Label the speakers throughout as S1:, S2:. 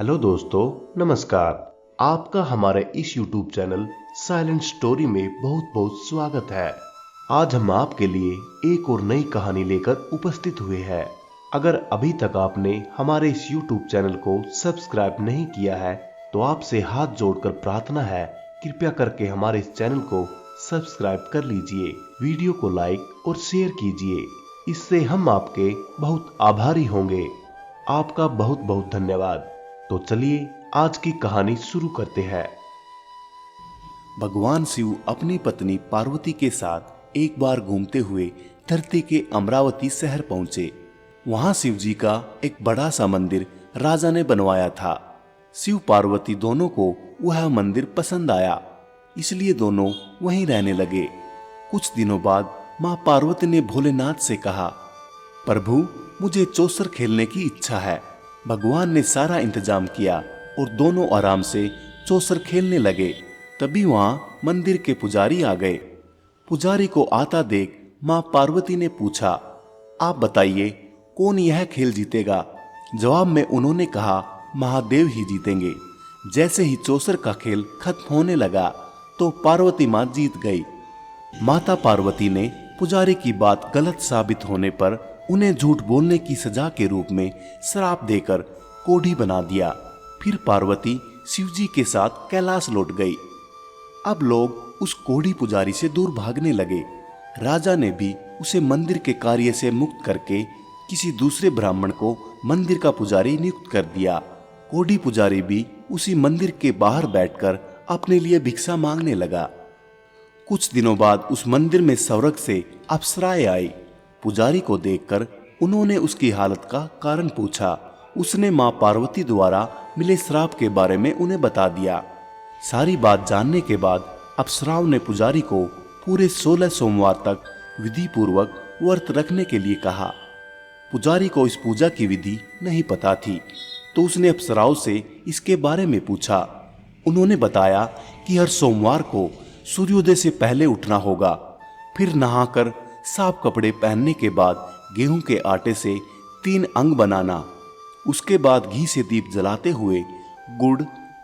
S1: Hello दोस्तों, नमस्कार। आपका हमारे इस YouTube चैनल साइलेंट स्टोरी में बहुत बहुत स्वागत है। आज हम आपके लिए एक और नई कहानी लेकर उपस्थित हुए हैं। अगर अभी तक आपने हमारे इस YouTube चैनल को सब्सक्राइब नहीं किया है तो आपसे हाथ जोड़कर प्रार्थना है, कृपया करके हमारे इस चैनल को सब्सक्राइब कर लीजिए, वीडियो को लाइक और शेयर कीजिए। इससे हम आपके बहुत आभारी होंगे। आपका बहुत बहुत धन्यवाद। तो चलिए आज की कहानी शुरू करते हैं।
S2: भगवान शिव अपनी पत्नी पार्वती के साथ एक बार घूमते हुए धरती के अमरावती शहर पहुंचे। वहां शिव जी का एक बड़ा सा मंदिर राजा ने बनवाया था। शिव पार्वती दोनों को वह मंदिर पसंद आया, इसलिए दोनों वहीं रहने लगे। कुछ दिनों बाद मां पार्वती ने भोलेनाथ से कहा, प्रभु, मुझे चौसर खेलने की इच्छा है। भगवान ने सारा इंतजाम किया और दोनों आराम से चौसर खेलने लगे। तभी वहां मंदिर के पुजारी आ गए। पुजारी को आता देख मां पार्वती ने पूछा, आप बताइए कौन यह खेल जीतेगा? जवाब में उन्होंने कहा, महादेव ही जीतेंगे। जैसे ही चौसर का खेल खत्म होने लगा तो पार्वती मां जीत गई। माता पार्वती ने पुजारी की बात गलत साबित होने पर उन्हें झूठ बोलने की सजा के रूप में श्राप देकर कोढ़ी बना दिया। फिर पार्वती शिवजी के साथ कैलाश लौट गई। अब लोग उस कोढ़ी पुजारी से दूर भागने लगे। राजा ने भी उसे मंदिर के कार्य से मुक्त करके किसी दूसरे ब्राह्मण को मंदिर का पुजारी नियुक्त कर दिया। कोढ़ी पुजारी भी उसी मंदिर के बाहर बैठकर अपने लिए भिक्षा मांगने लगा। कुछ दिनों बाद उस मंदिर में स्वर्ग से अप्सराएं आई। पुजारी को देखकर उन्होंने उसकी हालत का कारण पूछा। उसने मां पार्वती द्वारा मिले श्राप के बारे में उन्हें बता दिया। सारी बात जानने के बाद अप्सराओं ने पुजारी को पूरे 16 सोमवार तक विधि पूर्वक व्रत रखने के लिए कहा। पुजारी को इस पूजा की विधि नहीं पता थी, तो उसने अप्सराओं से इसके बारे में पूछा। उन्होंने बताया कि हर सोमवार को सूर्योदय से पहले उठना होगा, फिर नहाकर साफ कपड़े पहनने के बाद गेहूं के आटे से 3 अंग बनाना, उसके बाद घी से दीप जलाते हुए गुड़,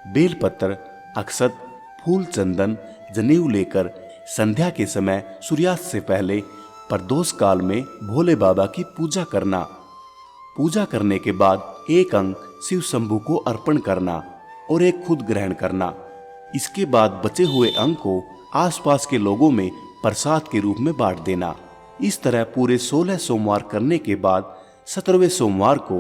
S2: बेलपत्र, अक्षत, फूल, चंदन, जनेऊ लेकर संध्या के समय सूर्यास्त से पहले प्रदोष काल में भोले बाबा की पूजा करना। पूजा करने के बाद 1 अंग शिव शंभू को अर्पण करना और 1 खुद ग्रहण करना। इसके बाद बचे हुए अंग को आसपास के लोगों में प्रसाद के रूप में बांट देना। इस तरह पूरे 16 सोमवार करने के बाद 17वें सोमवार को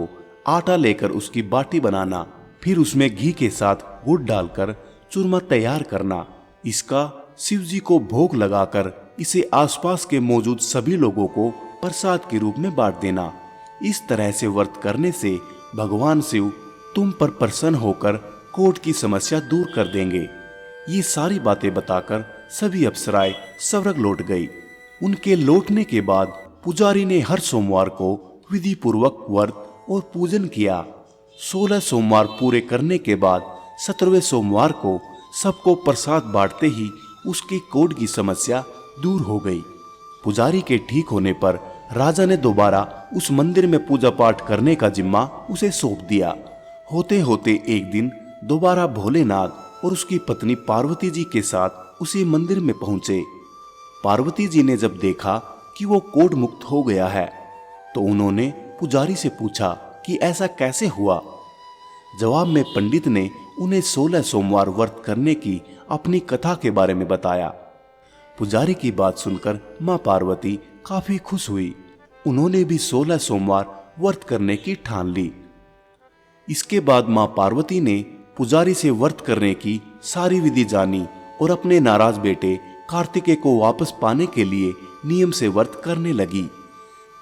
S2: आटा लेकर उसकी बाटी बनाना, फिर उसमें घी के साथ गुड़ डालकर चूरमा तैयार करना। इसका शिव जी को भोग लगाकर इसे आसपास के मौजूद सभी लोगों को प्रसाद के रूप में बांट देना। इस तरह से व्रत करने से भगवान शिव तुम पर प्रसन्न होकर कोढ़ की समस्या दूर कर देंगे। ये सारी बातें बताकर सभी अप्सराएं स्वर्ग लौट गई। उनके लौटने के बाद पुजारी ने हर सोमवार को विधि पूर्वक व्रत और पूजन किया। 16 सोमवार पूरे करने के बाद 17वें सोमवार को सबको प्रसाद बांटते ही उसकी कोढ़ की समस्या दूर हो गई। पुजारी के ठीक होने पर राजा ने दोबारा उस मंदिर में पूजा पाठ करने का जिम्मा उसे सौंप दिया। होते होते एक दिन दोबारा भोलेनाथ और उसकी पत्नी पार्वती जी के साथ उसी मंदिर में पहुंचे। पार्वती जी ने जब देखा कि वो कोढ़ मुक्त हो गया है तो उन्होंने पुजारी से पूछा कि ऐसा कैसे हुआ। जवाब में पंडित ने उन्हें 16 सोमवार व्रत करने की अपनी कथा के बारे में बताया। पुजारी की बात सुनकर मां पार्वती काफी खुश हुई। उन्होंने भी 16 सोमवार व्रत करने की ठान ली। इसके बाद मां पार्वती ने पुजारी से व्रत करने की सारी विधि जानी और अपने नाराज बेटे कार्तिकेय को वापस पाने के लिए नियम से व्रत करने लगी।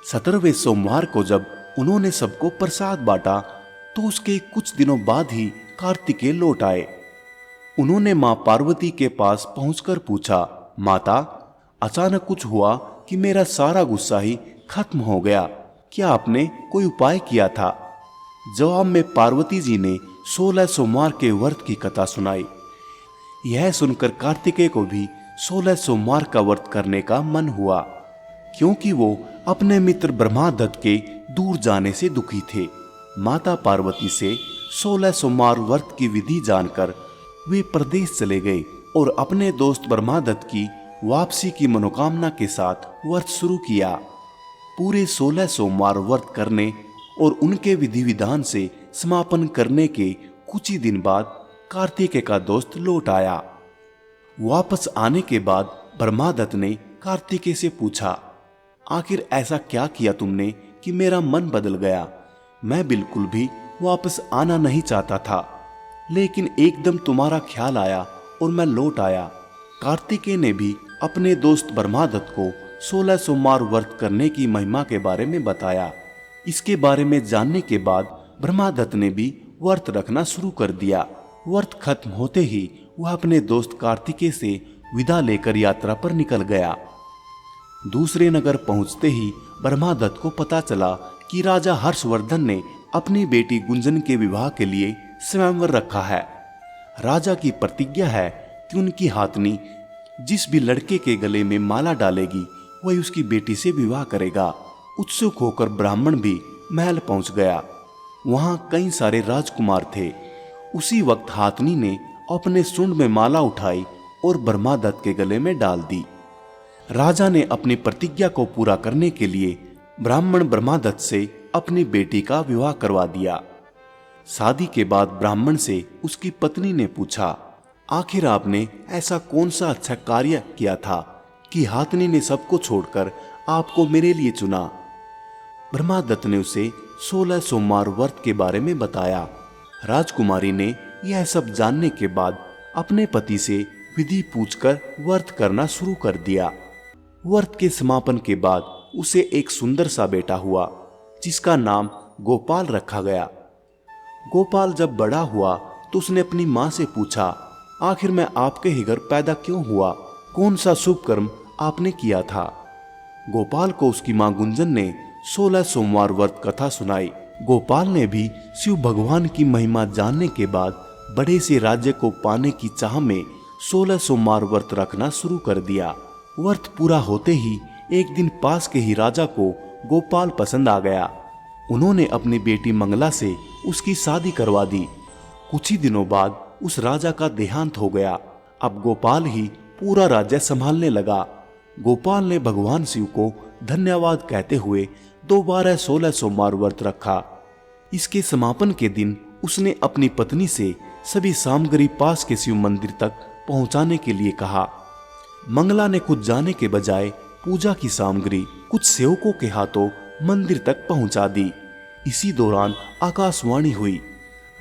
S2: 17वें सोमवार को जब उन्होंने सबको प्रसाद बांटा तो उसके कुछ दिनों बाद ही कार्तिकेय लौट आए। उन्होंने मां पार्वती के पास पहुंचकर पूछा, माता, अचानक कुछ हुआ कि मेरा सारा गुस्सा ही खत्म हो गया, क्या आपने कोई उपाय किया था? जवाब में पार्वती जी ने 16 सोमवार के व्रत की कथा सुनाई। यह सुनकर कार्तिकेय को भी 16 सोमवार का व्रत करने का मन हुआ, क्योंकि वो अपने मित्र ब्रह्मादत्त के दूर जाने से दुखी थे। माता पार्वती से 16 सोमवार व्रत की विधि जानकर वे प्रदेश चले गए और अपने दोस्त ब्रह्मादत्त की वापसी की मनोकामना के साथ व्रत शुरू किया। पूरे 16 सोमवार व्रत करने और उनके विधि विधान से समापन करने के कुछ ही दिन बाद कार्तिकेय का दोस्त लौट आया। वापस आने के बाद ब्रह्मादत्त ने कार्तिकेय से पूछा, आखिर ऐसा क्या किया तुमने कि मेरा मन बदल गया? मैं बिल्कुल भी वापस आना नहीं चाहता था, लेकिन एकदम तुम्हारा ख्याल आया और मैं लौट आया। कार्तिकेय ने भी अपने दोस्त ब्रह्मादत्त को 16 सोमवार व्रत करने की महिमा के बारे में बताया। इसके बारे में जानने के बाद ब्रह्मादत्त ने भी व्रत रखना शुरू कर दिया। व्रत खत्म होते ही वह अपने दोस्त कार्तिकेय से विदा लेकर यात्रा पर निकल गया। दूसरे नगर पहुंचते ही ब्रह्मादत्त को पता चला कि राजा हर्षवर्धन ने अपनी बेटी गुंजन के विवाह के लिए स्वयंवर रखा है। राजा की प्रतिज्ञा है कि उनकी हाथनी जिस भी लड़के के गले में माला डालेगी वही उसकी बेटी से विवाह करेगा। उत्सुक होकर ब्राह्मण भी महल पहुंच गया। वहां कई सारे राजकुमार थे। उसी वक्त हाथनी ने अपने सूंड में माला उठाई और ब्रह्मादत्त के गले में डाल दी। राजा ने अपनी प्रतिज्ञा को पूरा करने के लिए ब्राह्मण ब्रह्मादत्त से अपनी बेटी का विवाह करवा दिया। शादी के बाद ब्राह्मण से उसकी पत्नी ने पूछा, आखिर आपने ऐसा कौन सा अच्छा कार्य किया था कि हाथनी ने सबको छोड़कर आपको मेरे लिए चुना? ब्रह्मादत्त ने उसे 16 सोमवार व्रत के बारे में बताया। राजकुमारी ने यह सब जानने के बाद अपने पति से विधि पूछकर व्रत करना शुरू कर दिया। व्रत के समापन के बाद उसे एक सुंदर सा बेटा हुआ जिसका नाम गोपाल रखा गया। गोपाल जब बड़ा हुआ तो उसने अपनी माँ से पूछा, आखिर मैं आपके ही घर पैदा क्यों हुआ? कौन सा शुभ कर्म आपने किया था? गोपाल को उसकी माँ गुंजन ने 16 सोमवार व्रत कथा सुनाई। गोपाल ने भी शिव भगवान की महिमा जानने के बाद बड़े से राज्य को पाने की चाह में 16 सोमवार व्रत रखना शुरू कर दिया। व्रत पूरा होते ही एक दिन पास के ही राजा को गोपाल पसंद आ गया। उन्होंने अपनी बेटी मंगला से उसकी शादी करवा दी। कुछ ही दिनों बाद उस राजा का देहांत हो गया। अब गोपाल ही पूरा राज्य संभालने लगा। गोपाल ने भगवान शिव को धन्यवाद कहते हुए दोबारा 16 सोमवार व्रत रखा। इसके समापन के दिन उसने अपनी पत्नी से सभी सामग्री पास के शिव मंदिर तक पहुंचाने के लिए कहा। मंगला ने खुद जाने के बजाय पूजा की सामग्री कुछ सेवकों के हाथों मंदिर तक पहुंचा दी। इसी दौरान आकाशवाणी हुई,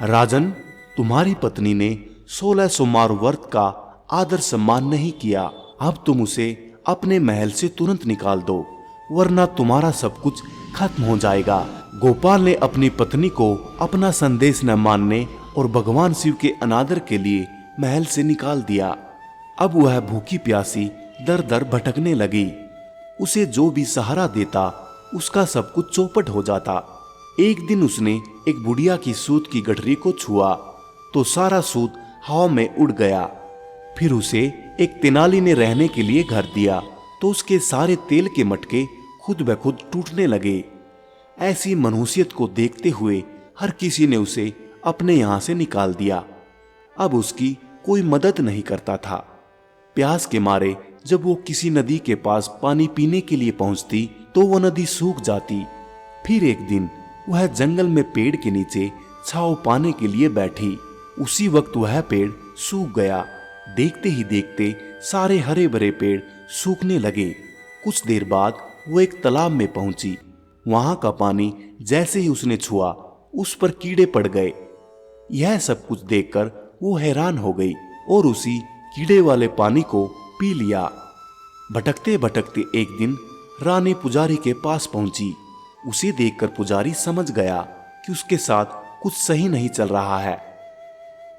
S2: राजन, तुम्हारी पत्नी ने 16 सोमवार व्रत का आदर सम्मान नहीं किया। अब तुम उसे अपने महल से तुरंत निकाल दो, वरना तुम्हारा सब कुछ खत्म हो जाएगा। गोपाल ने अपनी पत्नी को अपना संदेश न मानने और भगवान शिव के अनादर के लिए महल से निकाल दिया। अब वह भूखी प्यासी दर दर भटकने लगी। उसे जो भी सहारा देता उसका सब कुछ चौपट हो जाता। एक दिन उसने एक बुढ़िया की सूत की गठरी को छुआ तो सारा सूत हवा में उड़ गया। फिर उसे एक तेनाली ने रहने के लिए घर दिया तो उसके सारे तेल के मटके खुद ब खुद टूटने लगे। ऐसी मनुष्यत को देखते हुए हर किसी ने उसे अपने यहां से निकाल दिया। अब उसकी कोई मदद नहीं करता था। प्यास के मारे जब वो किसी नदी के पास पानी पीने के लिए पहुंचती तो वो नदी सूख जाती। फिर एक दिन वह जंगल में पेड़ के नीचे छांव पाने के लिए बैठी। उसी वक्त वह पेड़ सूख गया। देखते ही देखते सारे हरे भरे पेड़ सूखने लगे। कुछ देर बाद वो एक तालाब में पहुंची। वहां का पानी जैसे ही उसने छुआ उस पर कीड़े पड़ गए। यह सब कुछ देखकर वो हैरान हो गई और उसी कीड़े वाले पानी को पी लिया। भटकते भटकते एक दिन रानी पुजारी के पास पहुंची। उसे देखकर पुजारी समझ गया कि उसके साथ कुछ सही नहीं चल रहा है।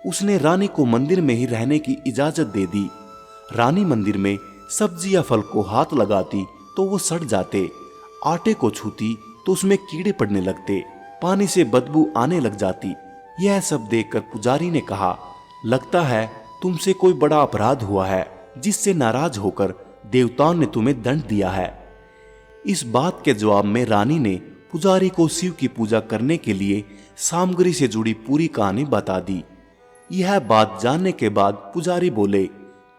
S2: उसने रानी को मंदिर में ही रहने की इजाजत दे दी। रानी मंदिर में सब्जी या फल को हाथ लगाती तो वो सड़ जाते, आटे को छूती तो उसमें कीड़े पड़ने लगते, पानी से बदबू आने लग जाती। यह सब देखकर पुजारी ने कहा, लगता है तुमसे कोई बड़ा अपराध हुआ है जिससे नाराज होकर देवताओं ने तुम्हें दंड दिया है। इस बात के जवाब में रानी ने पुजारी को शिव की पूजा करने के लिए सामग्री से जुड़ी पूरी कहानी बता दी। यह बात जानने के बाद पुजारी बोले,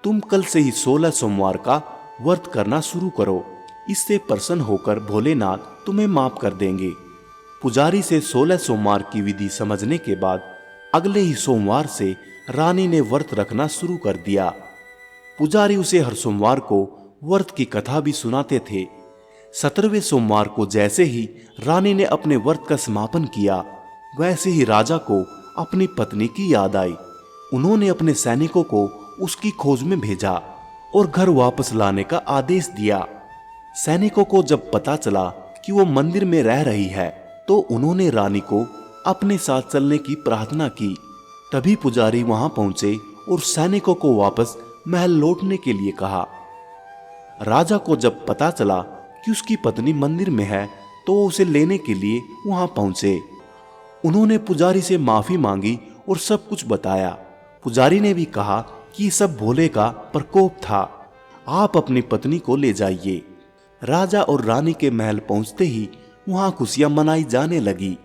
S2: तुम कल से ही 16 सोमवार का व्रत करना शुरू करो। इससे प्रसन्न होकर भोलेनाथ तुम्हें माफ कर देंगे। पुजारी से 16 सोमवार की विधि समझने के बाद अगले ही सोमवार से रानी ने व्रत रखना शुरू कर दिया। पुजारी उसे हर सोमवार को व्रत की कथा भी सुनाते थे। 17वें सोमवार को जैसे ही रानी ने अपने व्रत का समापन किया, वैसे ही राजा को अपनी पत्नी की याद आई। उन्होंने अपने सैनिकों को उसकी खोज में भेजा और घर वापस लाने का आदेश दिया। सैनिकों को जब पता चला कि वो मंदिर में रह रही है, तो उन्होंने रानी को अपने साथ चलने की प्रार्थना की। तभी पुजारी वहां पहुंचे और सैनिकों को वापस महल लौटने के लिए कहा। राजा को जब पता चला कि उसकी पत्नी मंदिर में है, तो वो उसे लेने के लिए वहां पहुंचे। उन्होंने पुजारी से माफी मांगी और सब कुछ बताया। पुजारी ने भी कहा कि सब भोले का प्रकोप था, आप अपनी पत्नी को ले जाइए। राजा और रानी के महल पहुंचते ही वहां खुशियां मनाई जाने लगी।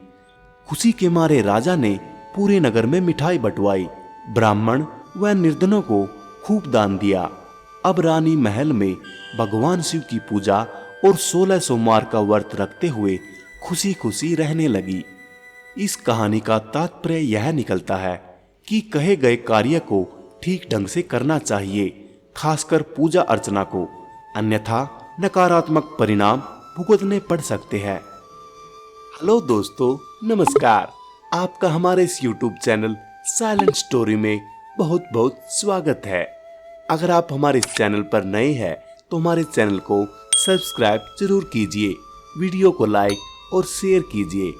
S2: खुशी के मारे राजा ने पूरे नगर में मिठाई बंटवाई, ब्राह्मण व निर्धनों को खूब दान दिया। अब रानी महल में भगवान शिव की पूजा और 16 सोमवार का व्रत रखते हुए खुशी खुशी रहने लगी। इस कहानी का तात्पर्य यह निकलता है कि कहे गए कार्य को ठीक ढंग से करना चाहिए, खासकर पूजा अर्चना को, अन्यथा नकारात्मक परिणाम भुगतने पड़ सकते हैं। हेलो दोस्तों, नमस्कार। आपका हमारे इस YouTube चैनल साइलेंट स्टोरी में बहुत बहुत स्वागत है। अगर आप हमारे इस चैनल पर नए हैं तो हमारे चैनल को सब्सक्राइब जरूर कीजिए, वीडियो को लाइक और शेयर कीजिए